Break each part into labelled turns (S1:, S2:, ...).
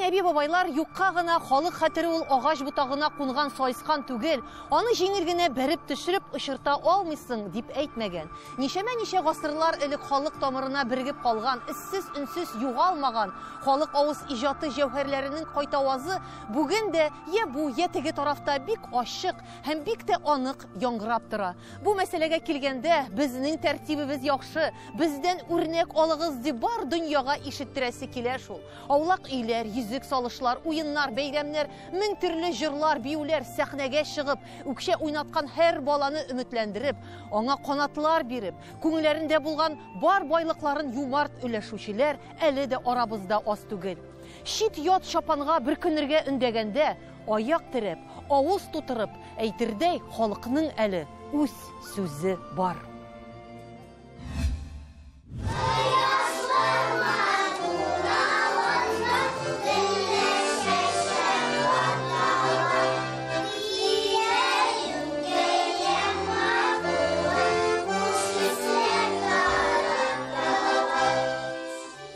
S1: әби бабайлар юкка гына халык хәтере ул агач бутагына кунган сайыскан түгел, аны җиңел генә бәреп төшереп ышырта алмыйсың дип әйтмәгән. Ничә гасырлар элек халык тамырына биргеп калган, эссез-үнсез югалмаган халык авыз иҗаты җәүһәрләренең кайтавазы бүген дә я бу, я теге тарафта бик ачык һәм бик тә анык яңгырап тора. Бу мәсьәләгә килгәндә, безнең тәртибебез яхшы, бездән үрнәк алыгыз дип бар дөньяга ишеттерәсе килә шул. Аулак өйләр, йөзек салышлар, уеннар, бәйрәмнәр, мең төрле җырлар, биюләр сәхнәгә чыгып, үкчә уйнаткан һәр баланы өметләндереп, аңа канатлар биреп, күңелләрендә булган бар байлыкларын юмарт өләшүчеләр әле дә арабызда аз түгел. Шит ят шапанга бер көннәргә өндәгәндә, аяк терәп, авыз тутырып, әйтердәй халыкның әле үз сүзе бар.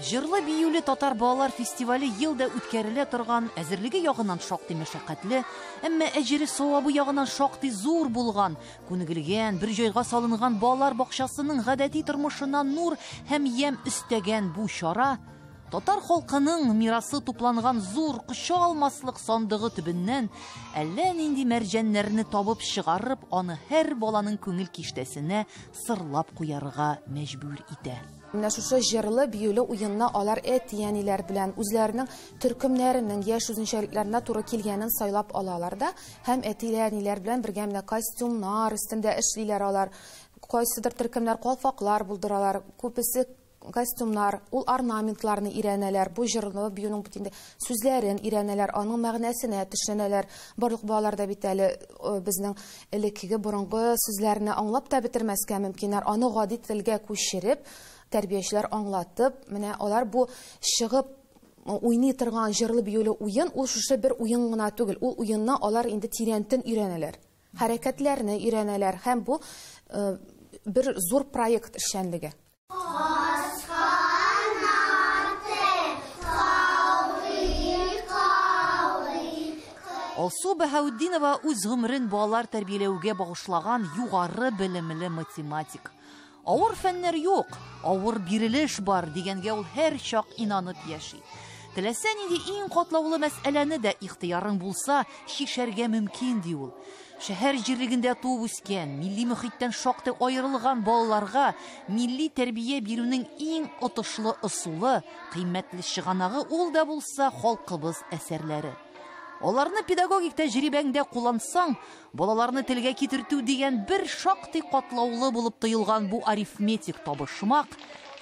S1: Җырлы биюле татар балалар фестивале елда үткәрелә торган, әзерлеге ягыннан шактый мәшәкатьле, әмма әҗере савабы ягыннан шактый зур булган, күнегелгән, бер җайга салынган балалар бакчасының гадәти тормышына нур һәм ям өстәгән бу чара татар халкының мирасы тупланган зур кыча алмаслык сандыгы төбеннән әллә нинди мәрҗәннәрне табып чыгарып, аны һәр баланың күңел киштәсенә сырлап куярга мәҗбүр итә.
S2: Менә шушы җырлы биюле уенна алар әти-әниләр белән үзләренең төркемнәренең яшь үзенчәлекләренә туры килгәнен сайлап алалар да, һәм әти-әниләр белән бергә менә костюмнар өстендә эшлиләр алар. Кайсыдыр төркемнәр калфаклар булдыралар, күпесе костюмнар, ул орнаментларны өйрәнәләр, бу җырлы биюнең бүтән сүзләрен өйрәнәләр, аның мәгънәсенә төшенәләр. Барлык балаларда бит әле безнең элеккеге борынгы сүзләрне аңлап та бетермәскә мөмкиннәр, аны гади телгә күчереп тәрбиячеләр аңлатып, менә алар бу чыгып уйный торган җырлы биюле уен, ул шушы бер уен гына түгел, ул уенна алар инде тирәнтен өйрәнәләр, хәрәкәтләрне өйрәнәләр, һәм бу бер зур проект эшчәнлеге.
S1: Алсу Баһаутдинова үз гомерен балалар тәрбияләүгә багышлаган югары белемле математик. Авыр фәннәр юк, авыр бирелеш бар дигәнгә ул һәр чак инанып яши. Теләсә нинди иң катлаулы мәсьәләне дә ихтыярың булса, чишәргә мөмкин ди ул. Шәһәр җирлегендә туып үскән, милли мөхиттән шактый аерылган балаларга милли тәрбия бирүнең иң отышлы ысулы, кыйммәтле чыганагы ул да булса халкыбыз әсәрләре. Аларны педагогик тәҗрибәңдә куллансаң, балаларны телгә китертү дигән бер шактый катлаулы булып тоелган бу арифметик табышмак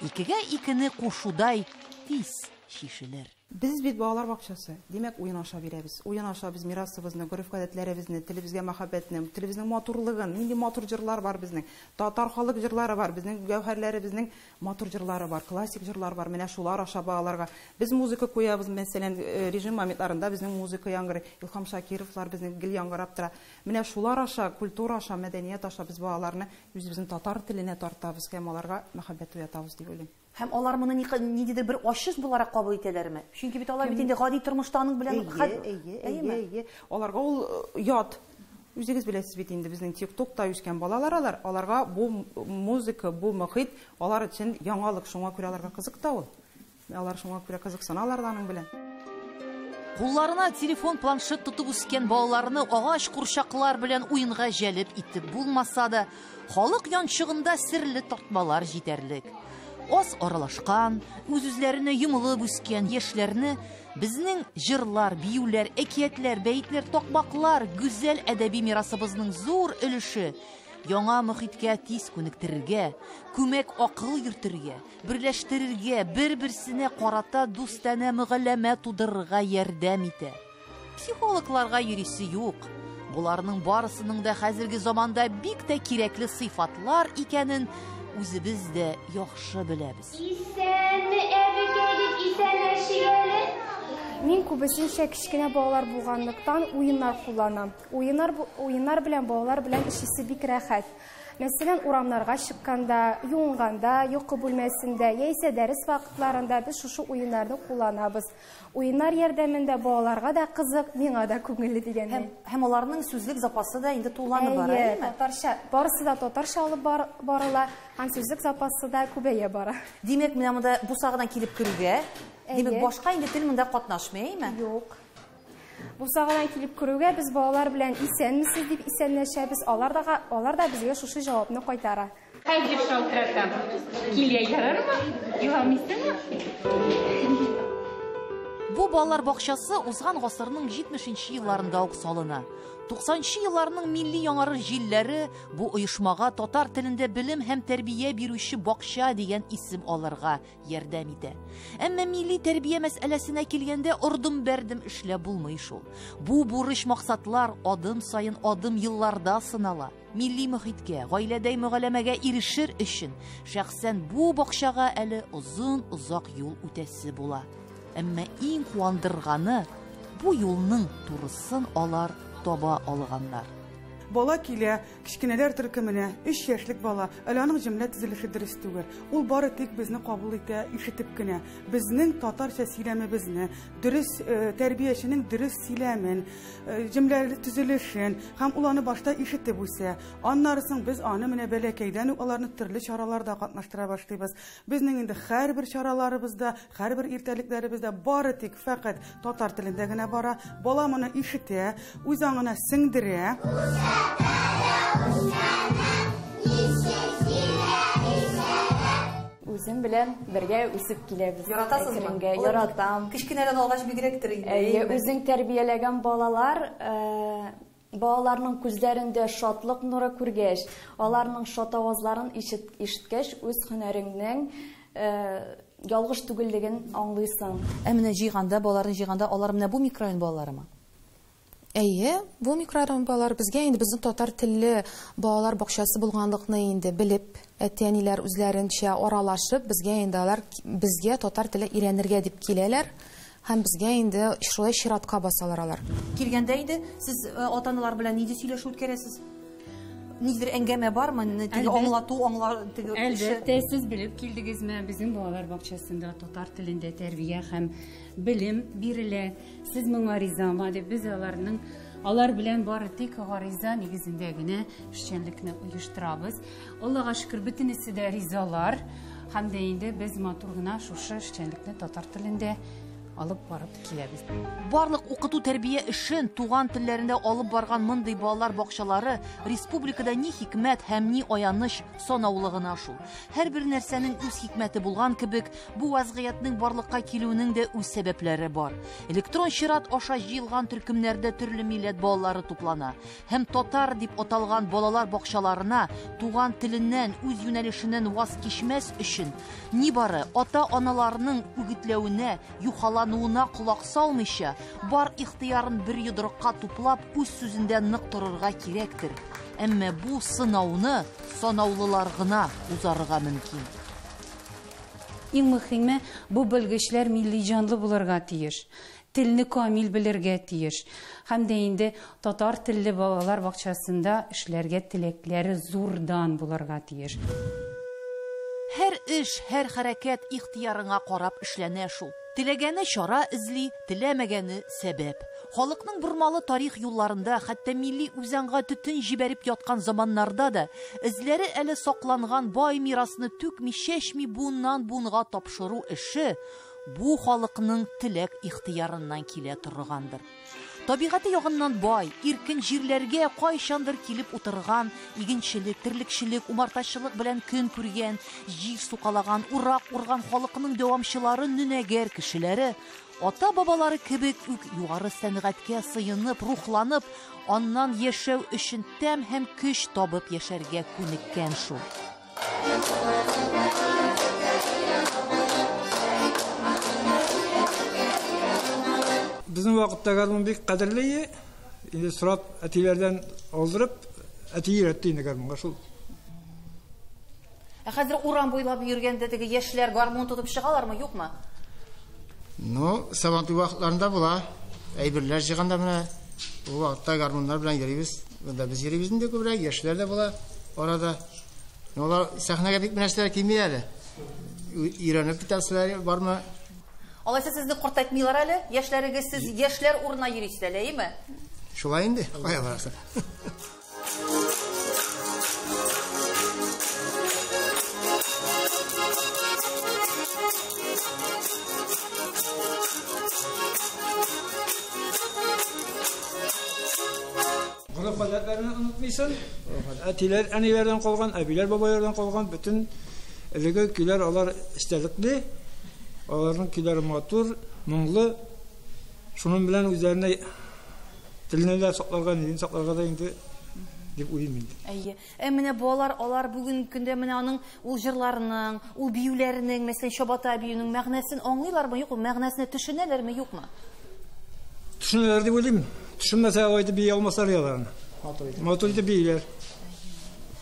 S1: икегә икене кушудай тиз шишелер.
S3: Biz бит балалар бакчасы. Димәк, уен аша бирәбез. Уен аша без мирасыбызны, гореф-гадәтләребезне, телебезгә мәхәббәтне, телебезнең матурлыгын, нинди матур җырлар бар безнең. Татар халык җырлары бар, безнең гәүһәрләребезнең матур җырлары бар, классик җырлар бар. Менә шулар аша балаларга без музыка куябыз, мәсәлән, режим моментарында безнең музыка яңгырый, Илһам Шакировлар безнең гел яңгырап тора. Менә шулар аша, культура аша, мәдәният аша без балаларны үзебезнең татар теленә тартабыз, һәм аларга мәхәббәт уятабыз дип уйлыйм.
S1: Һәм алар моны ниндидер бер ачыш буларак кабул итәләрме? Чөнки бит алар бит инде гади тормышта аның белән
S3: әйе. Аларга ул ят. Үзегез беләсез бит инде безнең TikTokта үскән балалар, аларга бу музыка, бу мөхит, алар өчен яңалык, шуңа күрә аларга кызык та ул. Алар шуңа күрә кызыксыналар да аның белән.
S1: Кулларына телефон, планшет тотып үскән балаларны агач курчаклар белән уенга җәлеп итеп булмаса да, халык янчыгында серле тартмалар җитәрлек. Аз аралашкан, үз-үзләренә йомылып үскән яшьләрне безнең җырлар, биюләр, әкиятләр, бәйтләр, такмаклар, гүзәл әдәби мирасыбызның зур өлеше яңа мөхиткә тиз күнектерергә, күмәк акыл йөртергә, берләштерергә, бер-берсенә карата дустана мөгамәлә тудырырга ярдәм итә. Психологларга йөрисе юк. Буларның барысының да хәзерге заманда бик тә кирәкле сыйфатлар икәнен үзебез дә яхшы беләбез.
S4: Исәнме әби кәлеп исәнләшигәле?
S5: Мин күбесенчә кичкенә балалар булганлыктан уеннар кулланам. Уеннар белән балалар белән эшлисе бик рәхәт. Мәсәлән, урамнарга чыкканда, юынганда, йокы бүлмәсендә, яисә дәрес вакытларында без шушы уеннарны кулланабыз. Уеннар ярдәмендә балаларга да кызык, миңа да күңелле дигәндәй.
S1: Һәм аларның сүзлек запасы да инде тулланып бара, әйеме?
S5: Татарча, барысы да татарча алып барыла, һәм сүзлек запасы да күбәя бара.
S1: Димәк, менә монда бусагыдан килеп керүгә, димәк, башка инде тел монда катнашмый, әйме?
S5: Юк. Бусагыдан килеп керүгә без балалар белән исәнмесез дип исәнләшәбез. Алар да безгә шушы җавапны кайтара.
S6: Хәзер шалтыратам. Килә ярармы? Юламыйсыңмы?
S1: Бу балалар бакчасы узган гасырның 70нче елларында ук салына. 90нчы елларның милли яңарыр җилләре бу оешмага татар телендә белем һәм тәрбия бирүче бакча дигән исем алырга ярдәм итә. Әмма милли тәрбия мәсьәләсенә килгәндә ордым-бәрдем эшләп булмый шул. Бу бурыч максатлар адым саен адым елларда сынала. Милли мөхиткә, гаиләдә мөгамәләгә ирешер өчен шәхсән бу бакчага әле озак юл үтәсе була. Әмма иң куандырганы бу юлның турысын алар таба алганнар.
S3: Бала килә, кичкенәләр төркеменә, 3 яшьлек бала, әле аның җөмлә төзелеше дөрес түгел. Ул бары тик безне кабул итә, ишетеп кенә. Безнең татарча сөйләмебезне, дөрес тәрбияченең дөрес сөйләмен, җөмлә төзелешен һәм ул аны башта ишетеп үсә. Аннарысын без аны менә бәләкәйдән үк аларны төрле чараларда катнаштыра башлыйбыз. Безнең инде һәрбер чараларыбызда, һәрбер иртәлекләребездә бары тик фәкать татар телендә генә бара. Бала моны ишетә, үз аңына сеңдерә.
S7: Үзем белән бергә үсеп киләбез.
S1: Яратасызмы?
S7: Яратам.
S1: Кичкенәдән алгач бигрәктер инде.
S7: Үзең тәрбияләгән балаларның күзләрендә шатлык нуры күргәч, аларның шат авазларын ишеткәч, үз һөнәреңнең ялгыш түгеллеген аңлыйсың.
S1: Менә җыйганда, балаларны җыйганда, алар менә бу микрорайон балаларымы?
S2: Әйе, бу микрорайон балалар безгә инде безнең татар телле балалар бакчасы булганлыкны инде белеп, әтәниләр үзләренчә аралашып, безгә инде алар безгә татар теле өйрәнергә дип киләләр. Һәм безгә инде шулай чиратка басалар алар.
S1: Килгәндә инде сез ата-аналар белән нинди сөйләшү үткәрәсез? Нидер әңгәмә бармы? Теге аңлату,
S6: Әлбәттә, сез белеп килдегезме? Безнең балалар бакчасында татар телендә тәрбия һәм белем бирелә. Сез моңа ризамы дип без алар белән бары тик гариза нигезендә генә эшчәнлекне оештырабыз. Аллага шөкер, бөтенесе дә ризалар. Һәм дә инде без матур гына шушы эшчәнлекне татар телендә алып барып киләбез.
S1: Барлык укыту тәрбия эшен туган телләрендә алып барган мондый балалар бакчалары республикада ни хикмәт һәм ни аяныч санаулыгына шул. Һәрбер нәрсәнең үз хикмәте булган кебек, бу вазгыятьнең барлыкка килүенең дә үз сәбәпләре бар. Электрон чират аша җыелган төркемнәрдә төрле милләт балалары туплана. Һәм татар дип аталган балалар бакчаларына туган теленнән, үз юнәлешеннән ваз кичмәс өчен нибары ата-аналарның үгетләвенә, юхалануына кулак салмыйча, бар ихтыярын бер йодрыкка туплап, үз сүзендә нык торырга кирәктер. Әмма бу сынауны санаулылар гына узарырга мөмкин.
S6: Иң мөһиме, бу белгечләр милли җанлы булырга тиеш. Телне камил белергә тиеш. Һәм дә инде татар телле балалар бакчасында эшләргә теләкләре зурдан булырга тиеш.
S1: Һәр эш, һәр хәрәкәт ихтыярыңа карап эшләнә шул. Теләгәне чара эзли, теләмәгәне сәбәп. Халыкның бурмалы тарих юлларында, хәтта милли үзаңга төтен җибәреп яткан заманнарда да эзләре әле сакланган бай мирасны түкми, чәчми буыннан-буынга тапшыру эше бу халыкның теләк ихтыярыннан килә торгандыр. Табигаты ягыннан бай, иркен җирләргә кайчандыр килеп утырган, игенчелек, терлекчелек, умартачылык белән көн күргән, җир сукалаган, урак урган халыкның дәвамчылары, нүнәгәр кешеләре, ата-бабалары кебек үк югары сәнгатькә сыенып, рухланып, аннан яшәү өчен тәм һәм көч табып яшәргә күнеккән шул.
S8: Bizim vakitte garmun bek kaderliye, surat atilerden aldırıp ati öğretti yine garmunga şul.
S1: Хәзер урам буйлап йөргәндә теге яшьләр гармун тотып чыгалармы, юкмы?
S9: Ну, сабантуй вакытларында була. Әйберләр җыганда менә бу вакытта гармуннар белән йөрибез. Монда без йөрибез инде күбрәк, яшьләр дә була. Orada onlar sahneye bik нәрсәләр килми әле. Өйрәнеп китәселәр бармы?
S1: Алайса сезне картайтмыйлар әле? Яшьләрегез сез яшьләр урынына йөрисез әле, әйеме?
S9: Шулай инде. Кая барасың?
S8: Ғұрып ғадәтләрін ұнытмайсың. Әтилер, әнилерден қалған, әбилер, бабайлардан қалған бүтін әлеге күйлер алар істәлікли. Аларның күйлері матур, мұңлы. Шунun белән үзләренә теленә дә сакларга, нидән сакларга да инде дип уйлыйм инде.
S1: Әйе. Менә балалар, алар бүген көндә менә аның ул җырларының, ул биюләренең, мәсәлән, Чабата биюнең мәгънәсен аңлыйлармы, юкмы? Мәгънәсенә төшенәләрме, юкмы?
S8: Төшенәләр дип уйлыйм. Төшенмәсә алайды бия алмаслар яларны. Матур итеп бийләр.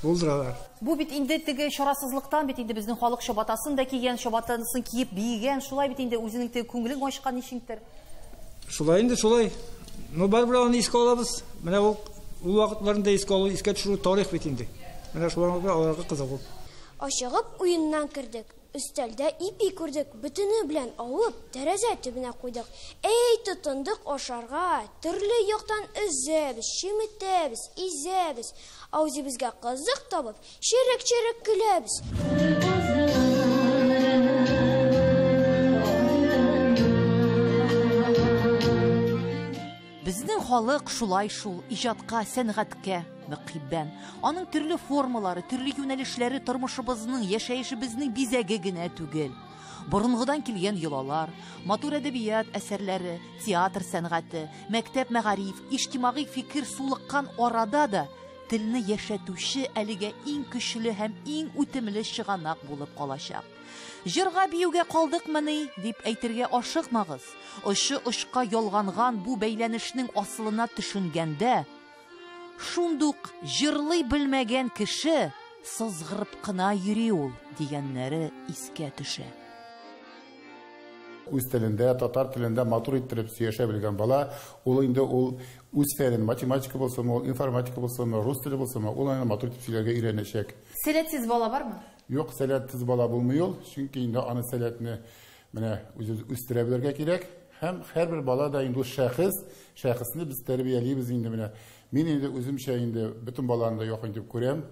S8: Булдыралар.
S1: Бу бит инде теге чарасызлыктан бит инде безнең халык чабатасын да кигән, чабатасын киеп биегән, шулай бит инде үзенең теге күңелен ачкан ничектер.
S8: Шулай инде шулай. Ну барбыр аны искә алабыз. Менә ул вакытларында искә алу, искә төшерү тарих бит инде. Менә шуларга белән аларга кызык ул.
S10: Ашыгып уеннан кердек. Өстәлдә ипи күрдек, бүтене белән алып, тәрәзә төбенә куйдык. Эй, тотындык ашарга, төрле яктан өзәбез, шимитәбез, изәбез. Аузыбызга кызык табып, чирек-чирек көләбез.
S1: Безнең халык шулай шул иҗатка, сәнгатькә мөкиббән. Аның төрле формалары, төрле юнәлешләре тормышыбызның, яшәешебезнең бизәге генә түгел. Борынгыдан килгән йолалар, матур әдәбият әсәрләре, театр сәнгате, мәктәп мәгариф, иҗтимагый фикер сулыккан арада да телне яшәтүче әлегә иң көчле һәм иң үтемле чыганак булып калачак. Җырга биюгә калдыкмыни дип әйтергә ашыкмагыз. Ошы-ошка ялганган бу бәйләнешнең асылына төшенгәндә, шундук җырлый белмәгән кеше сызгырып кына йөри ул дигәннәре искә төшә.
S11: Үз телендә, татар телендә матур иттереп сөйләшә белгән бала, ул инде ул үз фәнен, математика булсымы, информатика булсымы, рус теле булсымы, ул аны матур итеп сөйләргә өйрәнәчәк.
S1: Сәләтсез бала бармы?
S11: Юк, сәләтсез бала булмый ул, чөнки инде аны сәләтне менә үстерә белергә кирәк. Һәм һәрбер бала да инде шәхесне без тәрбиялибез инде менә. Мин инде үземчә инде бөтен балаларны да якын дип күрәм.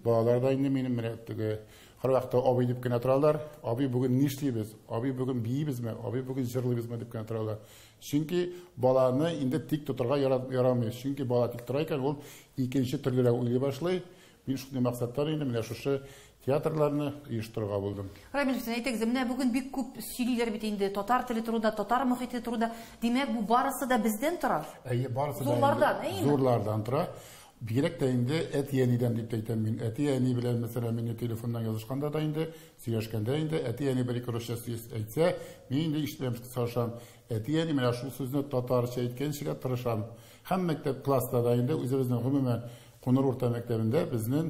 S11: Балалар да инде минем менә теге һәрвакытта абый дип кенә торалар. Абый бүген нишлибез? Абый бүген биебезме? Абый бүген җырлыйбызмы дип кенә торалар. Чөнки баланы инде тик тотырга ярамый. Чөнки бала тик тора икән, ул икенче төрлерәк уйлый башлый. Мин шундый максаттар инде менә шушы театрларны оештырырга булдым.
S1: Рамил, син әйтегез, менә бүген бик күп сөйлиләр бит инде татар теле турында, татар мөхите турында. Димәк, бу барысы да бездән тора.
S11: Әйе, барысы да
S1: Зурлардан,
S11: зурлардан тора. Бигрәк тә инде әти-әнидән дип әйтәм мин. Әти-әни белән мәсәлән мине телефондан язышканда да инде, сөйләшкәндә инде әти-әни бер-ике русча сүз әйтсә, мин инде ишетәм, сорашам. Әти-әни менә шул сүзне татарча әйткәнчә тырышам. Һәм мәктәп класста да инде үзебезнең гомумән Куныр урта мәктәбендә безнең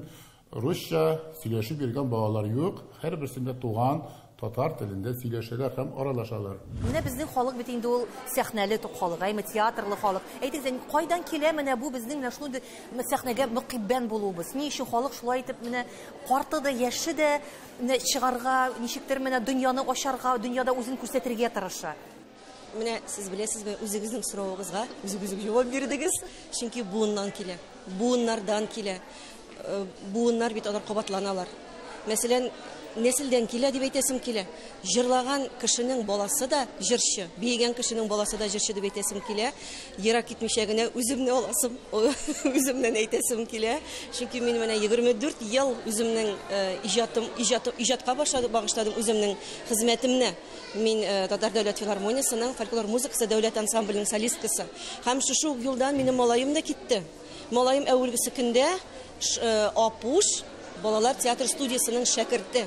S11: русча сөйләшеп йөргән балалар юк. Һәрберсендә туган татар телендә сөйләшәләр һәм аралашалар.
S1: Менә безнең халык бит инде ул сәхнәле халык, әйме театрлы халык. Әйтегез, кайдан килә менә бу безнең менә шундый сәхнәгә мөкиббән булуыбыз? Ни өчен халык шулай итеп менә карты да, яше дә чыгарга, ничектер менә дөньяны ачарга, дөньяда үзен күрсәтергә тырыша?
S12: Менә сез беләсезме, үзегезнең соравыгызга үзегез җавап бирдегез, чөнки буыннан килә. Буыннардан килә. Буыннар бит алар кабатланалар. Мәсәлән, нәселдән килә дип әйтәсем килә. Җырлаган кешенең баласы да җырчы, биегән кешенең баласы да җырчы дип әйтәсем килә. Ерак китмичә генә үземне аласым, үземнән әйтәсем килә. Чөнки мин менә 24 ел үземнең иҗатка багышладым үземнең хезмәтемне. Мин Татар дәүләт филармониясының фольклор музыкасы дәүләт ансамбленең солисткасы. Һәм шушы юлдан минем малаем да китте. Малаем әүвелгесе көндә Апуш балалар театр студиясының шәкерте.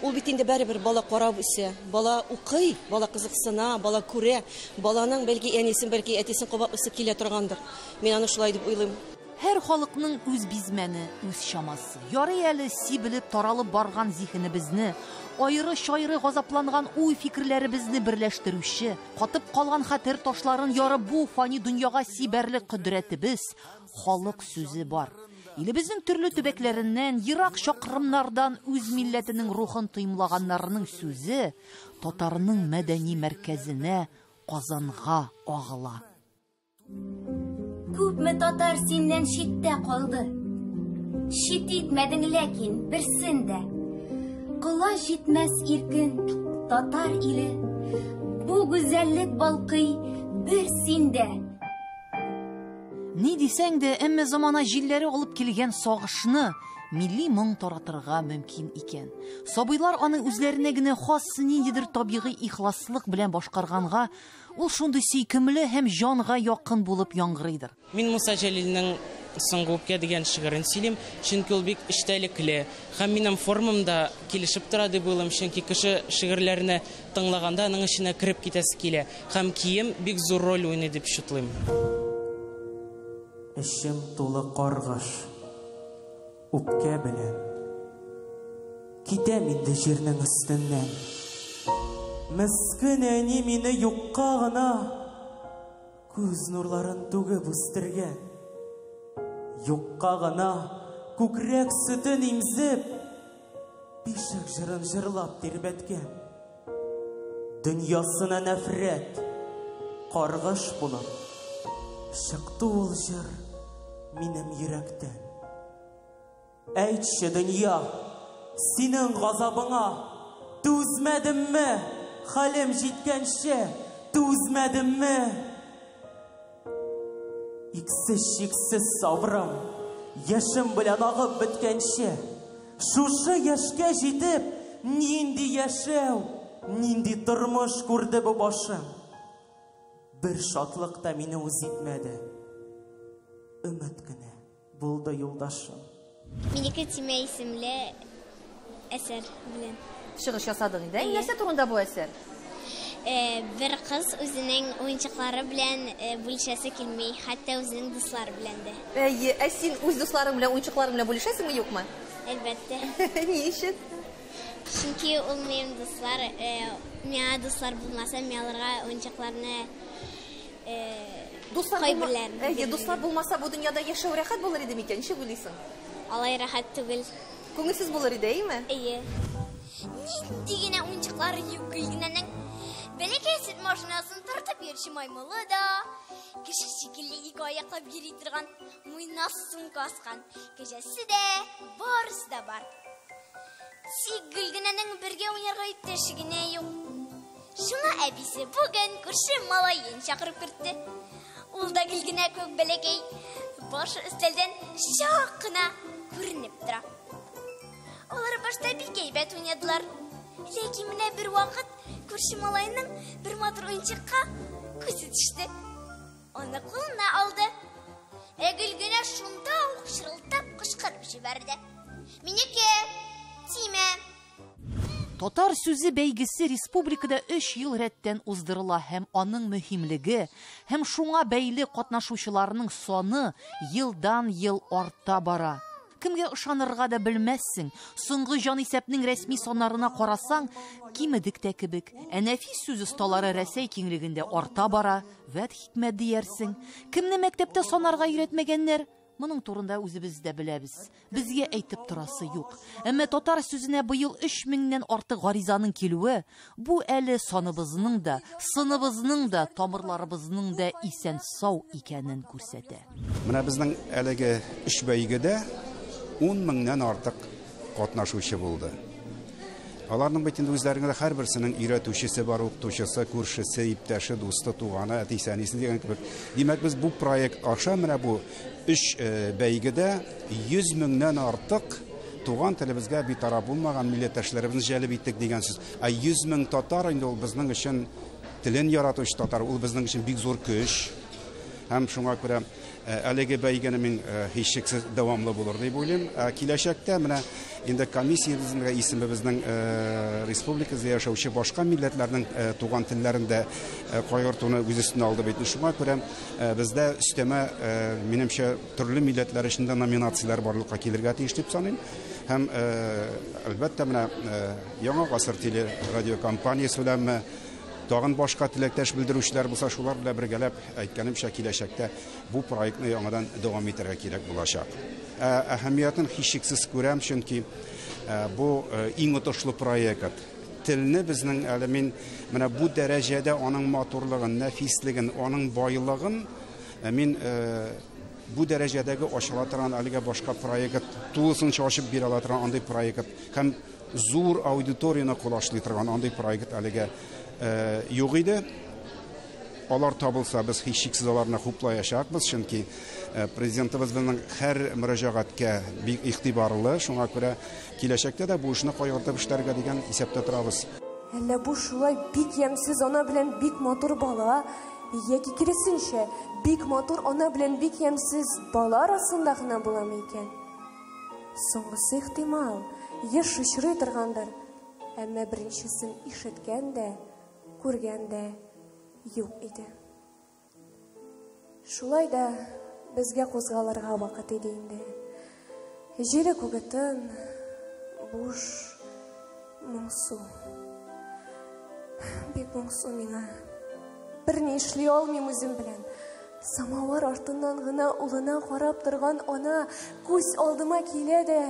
S12: Ул бит инде бәребер бала карап үсә, бала укый, бала кызыксына, бала күрә, баланың бәлки әнисен, бәлки әтисен кабатлысы килә торгандыр. Мин аны шулай дип уйлыйм.
S1: Һәр халыкның үз бизмәне, үз чамасы. Ярый әле сибелеп таралып барган зиһенебезне, айры-шайры газапланган уй фикерләребезне берләштерүче, катып калган хәтер ташларын ярып бу фани дөньяга сибәрлек кодрәтебез халык сүзе бар. Илебезнең төрле төбәкләреннән, ерак чакрымнардан үз милләтенең рухын тыймлаганнарның сүзе татарның мәдәни мәркәзенә, Казанга агыла.
S13: Күпме татар синнән читтә калды. Чит итмәдең, ләкин берсен дә. Кыла җитмәс иркен татар иле. Бу гүзәллек балкый бер синдә.
S1: Ни дисәң дә, әмма замана җилләре алып килгән сагышны милли моң таратырга мөмкин икән. Сабыйлар аны үзләренә генә хас ниндидер табигый ихласлык белән башкарганга, ул шундый сөйкемле һәм җанга якын булып яңгырыйдыр.
S14: Мин Муса Җәлилнең «Соңгы үпкә» дигән шигырен сөйлим, чөнки ул бик эчтәлекле һәм минем формамда килешеп тора дип уйлыйм, чөнки кеше шигырьләрне тыңлаганда аның эченә кереп китәсе килә һәм кием бик зур роль уйный дип шутлыйм.
S15: Эшем тулы каргыш, үпкә белән. Китәм инде җирнең өстеннән. Мескен әни мине юкка гына күз нурларын түгеп үстергән. Юкка гына күкрәк сөтен имзеп, бишек җырын җырлап тирбәткән. Дөньясына нәфрәт, каргыш булып, чыкты ул җыр минем йөрәктән. Әйтче, дөнья, синең газабыңа түзмәдемме? Хәлем җиткәнчә түзмәдемме? Иксез-чиксез сабрым, яшем белән агып беткәнчә, шушы яшькә җитеп, нинди яшәү, нинди тормыш күрде бу башым. Бер шатлык та мине үз итмәде. Өмет кенә булды юлдашым.
S10: Минеке Тимә исемле әсәр белән
S1: Чыгыш ясадың инде. Нәрсә турында бу әсәр?
S10: Бер кыз үзенең уенчыклары белән бүлешәсе килми, хәтта үзенең дуслары белән дә.
S1: Ә син үз дусларың белән, уенчыкларың белән бүлешәсеңме, юкмы?
S10: Әлбәттә.
S1: Ни өчен?
S10: Чөнки ул минем дуслар, миңа дуслар булмаса, мин аларга уенчыкларны
S1: дуслар булмаса, бу дөньяда яшәү рәхәт булыр иде микән? Ничек уйлыйсың?
S10: Алай рәхәт түгел.
S1: Күңелсез булыр иде, әйме?
S10: Әйе. Нинди генә уенчыклары юк, генәнең бәләкәй сөт машинасын тартып йөрүче маймылы да, кеше шикелле ике аяклап йөри торган муенына сумка аскан кәҗәсе дә, барысы да бар. Тик Гөлгенәнең бергә уйнарга иптәше генә юк. Шуңа әбисе бүген күрше малайын чакырып кертте. Ул да Гөлгенә күк бәләкәй, башы өстәлдән чак кына күренеп тора. Алар башта бик әйбәт уйнадылар. Ләкин менә бер вакыт күрше малайның бер матур уенчыкка күзе төште. Аны кулына алды. Гөлгенә шунда ук шырылдап кычкырып җибәрде. Минеке, Тимә.
S1: Татар сүзе бәйгесе республикада 3 ел рәттән уздырыла һәм аның мөһимлеге һәм шуңа бәйле катнашучыларның саны елдан-ел арта бара. Кемгә ышанырга да белмәссең. Соңгы җан исәпнең рәсми саннарына карасаң, кимедек тә кебек. Нәфис сүз осталары Рәсәй киңлегендә арта бара. Вәт хикмәт диярсең. Кемне мәктәптә санарга өйрәтмәгәннәр? Моның турында үзебез дә беләбез. Безгә әйтеп торасы юк. Әмма татар сүзенә быел 3000-нән артык гаризаның килүе бу әле саныбызның да, сыныбызның да, тамырларыбызның да исән сау икәнен күрсәтә.
S16: Менә безнең әлеге эш бәйгедә 10,000-нән артык катнашучы булды. Аларның бит инде үзләренә һәрберсенең өйрәтүчесе бар, укытучысы, күршесе, иптәше, дусты, туганы, әти-әнисе дигән кебек. Димәк, без бу проект аша менә бу 3 бәйгедә 100,000-нән артык туган телебезгә битара булмаган милләттәшләребезне җәлеп иттек дигән сүз. 100,000 татар инде ул безнең өчен телен яратучы татар, ул безнең өчен бик зур көч. Һәм шуңа күрә әлеге бәйгене мин һичшиксез дәвамлы булыр дип уйлыйм. Киләчәктә менә инде комиссиябезнең исемебезнең республикада яшәүче башка милләтләрнең туган телләрендә кайгыртуны үз өстенә алды бит. Шуңа күрә бездә өстәмә минемчә төрле милләтләр өчен номинацияләр барлыкка килергә тиеш дип саныйм. Һәм әлбәттә менә яңа гасыр теле радио компаниясе белән Тагын башка теләктәш белдерүчеләр булса, шулар белән бергәләп әйткәнемчә киләчәктә бу проектны яңадан дәвам итәргә кирәк булачак. Әһәмиятен һичшиксез күрәм, чөнки бу иң отышлы проект. Телне безнең әле мин менә бу дәрәҗәдә аның матурлыгын, нәфислеген, аның байлыгын мин бу дәрәҗәдәге ачыла торган әлегә башка проект, тулысынча ачып бирә ала торган андый проект һәм зур аудиторияны кулашлый торган андый проект әлегә юк иде. Алар табылса, без һичшиксез аларны хуплаячакбыз, чөнки президентыбыз безнең һәр мөрәҗәгатькә бик игътибарлы, шуңа күрә киләчәктә дә бу эшне кайгыртып эшләргә дигән исәптә торабыз.
S17: Әллә бу шулай бик ямьсез ана белән бик матур бала, яки киресенчә, бик матур ана белән бик ямьсез бала арасында гына буламы икән? Соңгысы ихтимал, еш очрый торгандыр, әмма беренчесен ишеткән дә, күргән дә юк иде. Шулай да безгә кузгалырга вакыт иде инде. Җире күгетен, буш, моңсу. Бик моңсу миңа. Берни эшли алмыйм үзем белән. Самавар артыннан гына улына карап торган ана күз алдыма килә дә,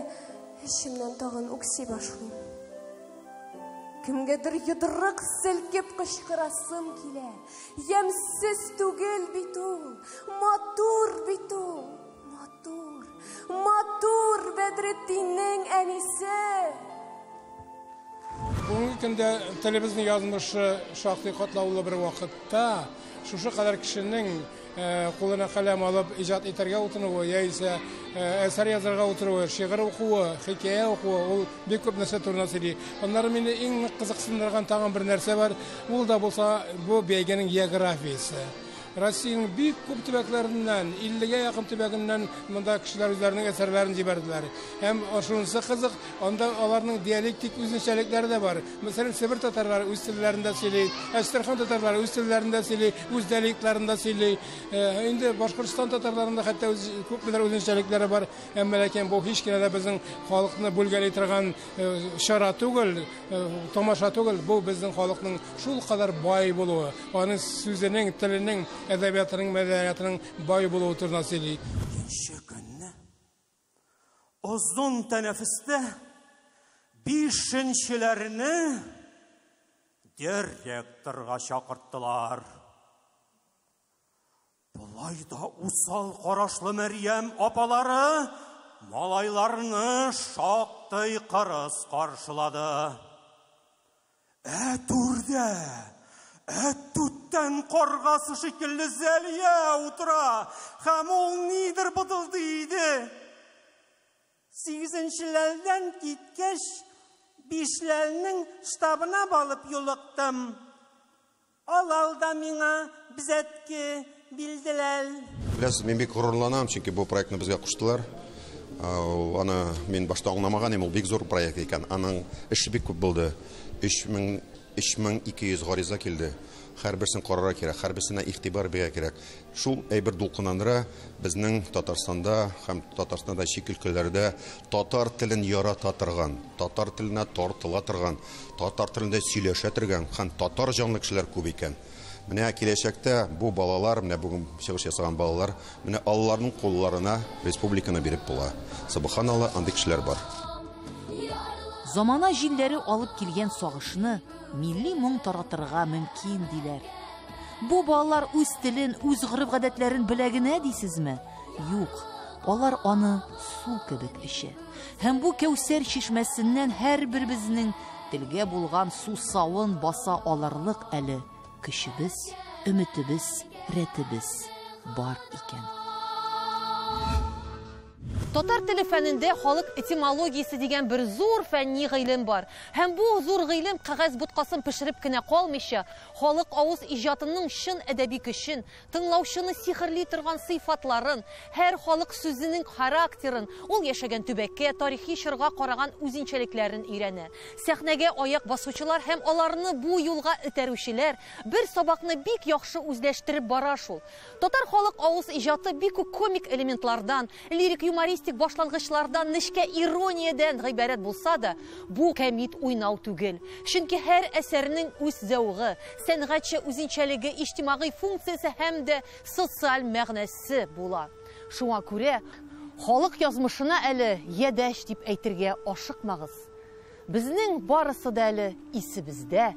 S17: эчемнән тагын үкси башлыйм. Кемгәдер йодрык селкеп кычкырасым килә. Ямьсез түгел бит ул, матур бит ул, матур, матур Бәдретдиннең әнисе.
S18: Бүгенге көндә телебезнең язмышы шактый катлаулы бер вакытта, шушы кадәр кешенең кулына каләм алып иҗат итәргә утыруы, яисә әсәр язарга утыруы, шигырь укуы, хикәя укуы, ул бик күп нәрсә турында сөйли. Аннары мине иң кызыксындырган тагын бер нәрсә бар, ул да булса бу бәйгенең географиясе. Россиянең бик күп төбәкләреннән, 50-гә якын төбәгеннән монда кешеләр үзләренең әсәрләрен җибәрделәр. Һәм шунысы кызык, анда аларның диалектик үзенчәлекләре дә бар. Мәсәлән, Себер татарлары үз телләрендә сөйли, Әстерхан татарлары үз телләрендә сөйли, үз диалектларында сөйли. Инде Башкортстан татарларында хәтта күпләр үзенчәлекләре бар. Әмма ләкин бу һич кенә дә безнең халыкны бүлгәли торган шара түгел, тамаша түгел. Бу безнең халыкның шул кадәр бай булуы, аның сүзенең, теленең, әдәбиятының, мәдәниятының бай булуы турында сөйли.
S15: Көнне озын тәнәфестә бишенчеләрне директорга чакырттылар. Болай да усал карашлы Мәрьям апалары малайларны шактый кырыс каршылады. Түрдә Әттүттән каргасы шикелле Зәлия утыра, һәм ул нидер бытылды иде. 8-ләрдән киткәч, 5-ләрнең штабына балып юлыктым. Алда миңа бизәтке билделәр.
S19: Беләсез, мин бик горурланам, чөнки бу проектны безгә куштылар. Аны мин башта аңламаган идем, ул бик зур проект икән. Аның эше бик күп булды. 3200 гариза килде. Һәрберсен карарга кирәк, һәрберсенә игътибар бирергә кирәк. Шул әйбер дулкынландыра безнең Татарстанда һәм Татарстанда чит өлкәләрдә татар телен ярата торган, татар теленә тартыла торган, татар телендә сөйләшә торган һәм татар җанлы кешеләр күп икән. Менә киләчәктә бу балалар, менә бүген чыгыш ясаган балалар, менә алларның кулларына республиканы биреп була. Субханалла, андый кешеләр бар.
S20: Замана җилләре алып килгән сагышны милли моң таратырга мөмкин диләр. Бу балалар үз телен, үз гореф-гадәтләрен белә генә дисезме? Юк, алар аны су кебек эчә. Һәм бу Кәүсәр чишмәсеннән һәрберебезнең телгә булган су савын баса алырлык әле көчебез, өметебез, рәтебез бар икән.
S1: Татар теле фәнендә халык этимологиясе дигән бер зур фәнни гыйлем бар. Һәм бу зур гыйлем кәгазь буткасын пешереп кенә калмыйча, халык авыз иҗатының чын әдәби көчен, тыңлаучыны сихерли торган сыйфатларын, һәр халык сүзенең характерын, ул яшәгән төбәккә, тарихи чорга караган үзенчәлекләрен өйрәнә. Сәхнәгә аяк басучылар һәм аларны бу юлга итерүчеләр бер сабакны бик яхшы үзләштереп бара шул. Татар халык авыз иҗаты бик күп комик элементлардан, лирик юмористик артистик башлангычлардан нечкә ирониядән гыйбарәт булса да, бу кәмит уйнау түгел. Чөнки һәр әсәрнең үз зәвыгы, сәнгатьчә үзенчәлеге, иҗтимагый функциясе һәм дә социаль мәгънәсе була. Шуңа күрә халык язмышына әле ядәш дип әйтергә ашыкмагыз. Безнең барысы да әле исебездә.